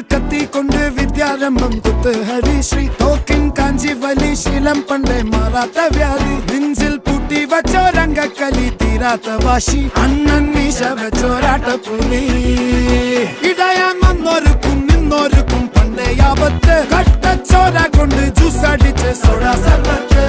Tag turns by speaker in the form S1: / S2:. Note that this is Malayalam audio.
S1: കത്തി കൊണ്ട് വിദ്യാരംഭം കുത്തുഹരി ശ്രീ തോക്കിൻ കാഞ്ചി വലി ശീലം പണ്ടേ മാറാത്ത വ്യാധി നെഞ്ചിൽ പൂട്ടി വച്ചോരംഗക്കലി തീരാത്ത വാശി അണ്ണൻ മീശ വെച്ചോരാട്ട പുലി ഇടയാൻ വന്നോർക്കും നിന്നോർക്കും പണ്ടേ ആപത്ത് കട്ടച്ചോര കൊണ്ട് ജ്യൂസ് അടിച്ച് സോഡ സർബത്ത്